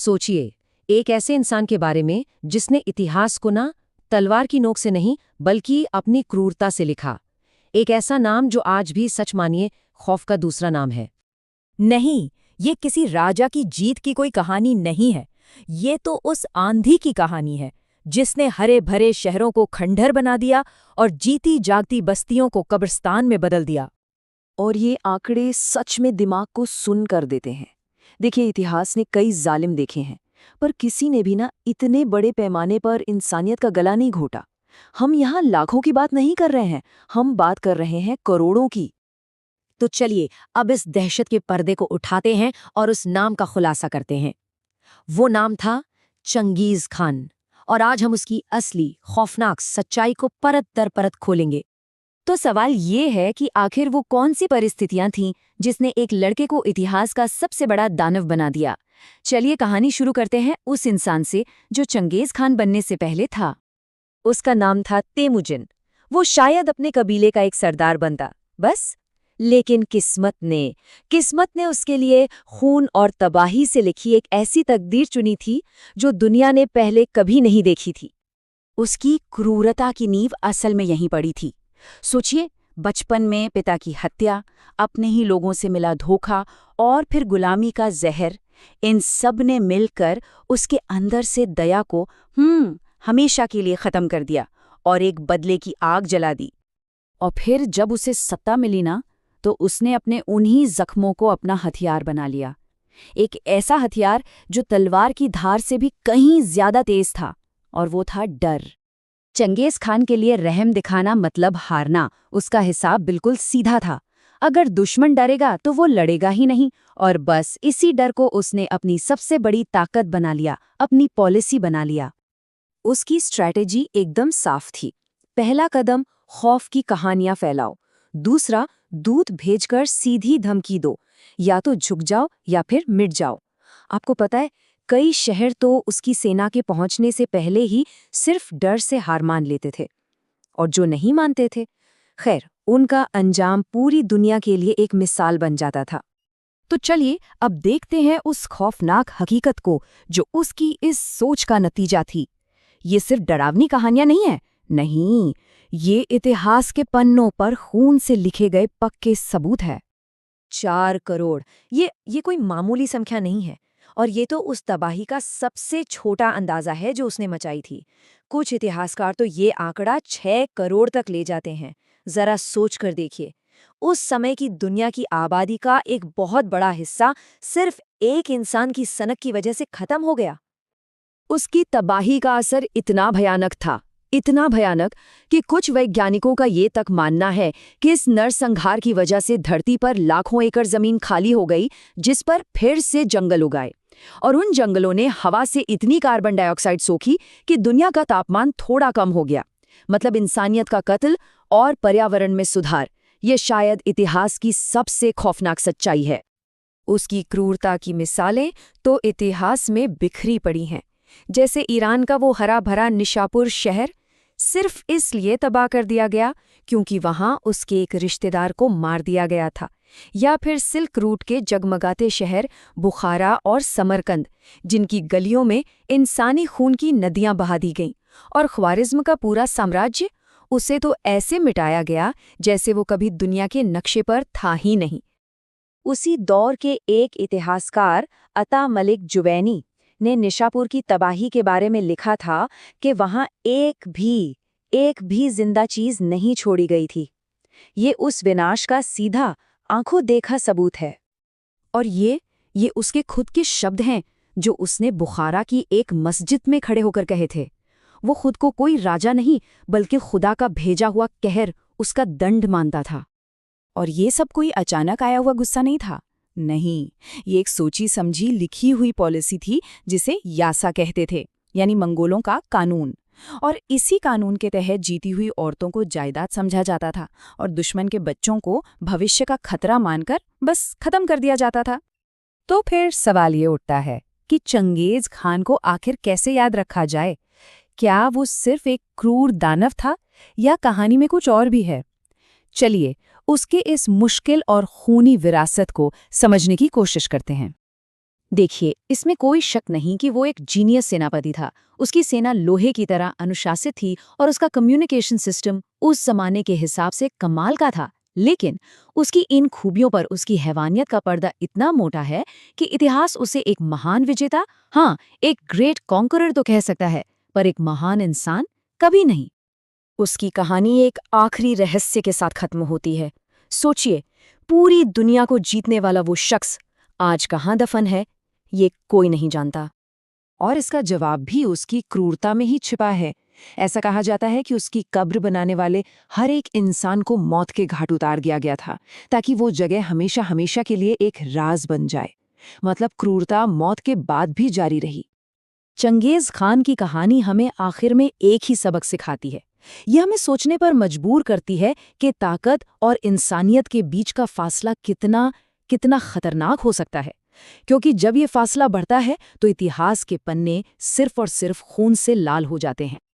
सोचिए, एक ऐसे इंसान के बारे में जिसने इतिहास को ना तलवार की नोक से नहीं बल्कि अपनी क्रूरता से लिखा। एक ऐसा नाम जो आज भी सच मानिए खौफ का दूसरा नाम है। नहीं, ये किसी राजा की जीत की कोई कहानी नहीं है। ये तो उस आंधी की कहानी है जिसने हरे भरे शहरों को खंडहर बना दिया और जीती जागती बस्तियों को कब्रिस्तान में बदल दिया। और ये आंकड़े सच में दिमाग को सुन कर देते हैं। देखिए, इतिहास ने कई जालिम देखे हैं, पर किसी ने भी ना इतने बड़े पैमाने पर इंसानियत का गला नहीं घोटा। हम यहाँ लाखों की बात नहीं कर रहे हैं, हम बात कर रहे हैं करोड़ों की। तो चलिए अब इस दहशत के पर्दे को उठाते हैं और उस नाम का खुलासा करते हैं। वो नाम था चंगेज खान, और आज हम उसकी असली खौफनाक सच्चाई को परत दर परत खोलेंगे। तो सवाल ये है कि आखिर वो कौन सी परिस्थितियां थीं जिसने एक लड़के को इतिहास का सबसे बड़ा दानव बना दिया। चलिए कहानी शुरू करते हैं उस इंसान से जो चंगेज खान बनने से पहले था। उसका नाम था तेमुजिन। वो शायद अपने कबीले का एक सरदार बनता, बस। लेकिन किस्मत ने उसके लिए खून और तबाही से लिखी एक ऐसी तकदीर चुनी थी जो दुनिया ने पहले कभी नहीं देखी थी। उसकी क्रूरता की नींव असल में यहीं पड़ी थी। सोचिए, बचपन में पिता की हत्या, अपने ही लोगों से मिला धोखा और फिर गुलामी का जहर, इन सब ने मिलकर उसके अंदर से दया को हमेशा के लिए खत्म कर दिया और एक बदले की आग जला दी। और फिर जब उसे सत्ता मिली ना, तो उसने अपने उन्हीं जख्मों को अपना हथियार बना लिया। एक ऐसा हथियार जो तलवार की धार से भी कहीं ज्यादा तेज था, और वो था डर। चंगेज खान के लिए रहम दिखाना मतलब हारना। उसका हिसाब बिल्कुल सीधा था। अगर दुश्मन डरेगा तो वो लड़ेगा ही नहीं, और बस इसी डर को उसने अपनी सबसे बड़ी ताकत बना लिया, अपनी पॉलिसी बना लिया। उसकी स्ट्रैटेजी एकदम साफ थी। पहला कदम, खौफ की कहानियां फैलाओ। दूसरा, दूत भेजकर सीधी धमकी दो, या तो झुक जाओ या फिर मिट जाओ। आपको पता है, कई शहर तो उसकी सेना के पहुंचने से पहले ही सिर्फ डर से हार मान लेते थे, और जो नहीं मानते थे, खैर, उनका अंजाम पूरी दुनिया के लिए एक मिसाल बन जाता था। तो चलिए अब देखते हैं उस खौफनाक हकीकत को जो उसकी इस सोच का नतीजा थी। ये सिर्फ डरावनी कहानियां नहीं है, नहीं, ये इतिहास के पन्नों पर खून से लिखे गए पक्के सबूत है। 4 करोड़, ये कोई मामूली संख्या नहीं है, और ये तो उस तबाही का सबसे छोटा अंदाजा है जो उसने मचाई थी। कुछ इतिहासकार तो ये आंकड़ा 6 करोड़ तक ले जाते हैं। जरा सोच कर देखिए, उस समय की दुनिया की आबादी का एक बहुत बड़ा हिस्सा सिर्फ एक इंसान की सनक की वजह से खत्म हो गया। उसकी तबाही का असर इतना भयानक कि कुछ वैज्ञानिकों का ये तक मानना है कि इस नरसंहार की वजह से धरती पर लाखों एकड़ जमीन खाली हो गई, जिस पर फिर से जंगल उगाए, और उन जंगलों ने हवा से इतनी कार्बन डाइऑक्साइड सोखी कि दुनिया का तापमान थोड़ा कम हो गया। मतलब इंसानियत का कत्ल और पर्यावरण में सुधार, ये शायद इतिहास की सबसे खौफनाक सच्चाई है। उसकी क्रूरता की मिसालें तो इतिहास में बिखरी पड़ी हैं। जैसे ईरान का वो हरा भरा निशापुर शहर सिर्फ इसलिए तबाह कर दिया गया क्योंकि वहां उसके एक रिश्तेदार को मार दिया गया था, या फिर सिल्क रूट के जगमगाते शहर बुखारा और समरकंद, जिनकी गलियों में इंसानी खून की नदियां बहा दी गईं, और ख्वारिज्म का पूरा साम्राज्य, उसे तो ऐसे मिटाया गया जैसे वो कभी दुनिया के नक्शे पर था ही नहीं। उसी दौर के एक इतिहासकार अता मलिक जुवैनी ने निशापुर की तबाही के बारे में लिखा था कि वहां एक भी जिंदा चीज नहीं छोड़ी गई थी। ये उस विनाश का सीधा आंखों देखा सबूत है। और ये उसके खुद के शब्द हैं जो उसने बुखारा की एक मस्जिद में खड़े होकर कहे थे। वो खुद को कोई राजा नहीं बल्कि खुदा का भेजा हुआ कहर, उसका दंड मानता था। और ये सब कोई अचानक आया हुआ गुस्सा नहीं था, नहीं, ये एक सोची समझी लिखी हुई पॉलिसी थी जिसे यासा कहते थे, यानी मंगोलों का कानून। और इसी कानून के तहत जीती हुई औरतों को जायदाद समझा जाता था और दुश्मन के बच्चों को भविष्य का खतरा मानकर बस खत्म कर दिया जाता था। तो फिर सवाल ये उठता है कि चंगेज खान को आखिर कैसे याद रखा जाए? क्या वो सिर्फ एक क्रूर दानव था या कहानी में कुछ और भी है? चलिए उसके इस मुश्किल और खूनी विरासत को समझने की कोशिश करते हैं। देखिए, इसमें कोई शक नहीं कि वो एक जीनियस सेनापति था। उसकी सेना लोहे की तरह अनुशासित थी और उसका कम्युनिकेशन सिस्टम उस जमाने के हिसाब से कमाल का था। लेकिन उसकी इन खूबियों पर उसकी हैवानियत का पर्दा इतना मोटा है कि इतिहास उसे एक महान विजेता, हाँ, एक ग्रेट कॉन्करर तो कह सकता है, पर एक महान इंसान कभी नहीं। उसकी कहानी एक आखिरी रहस्य के साथ खत्म होती है। सोचिए, पूरी दुनिया को जीतने वाला वो शख्स आज कहाँ दफन है, ये कोई नहीं जानता। और इसका जवाब भी उसकी क्रूरता में ही छिपा है। ऐसा कहा जाता है कि उसकी कब्र बनाने वाले हर एक इंसान को मौत के घाट उतार दिया गया था, ताकि वो जगह हमेशा हमेशा के लिए एक राज बन जाए। मतलब क्रूरता मौत के बाद भी जारी रही। चंगेज खान की कहानी हमें आखिर में एक ही सबक सिखाती है। यह हमें सोचने पर मजबूर करती है कि ताकत और इंसानियत के बीच का फासला कितना कितना खतरनाक हो सकता है। क्योंकि जब ये फासला बढ़ता है तो इतिहास के पन्ने सिर्फ और सिर्फ खून से लाल हो जाते हैं।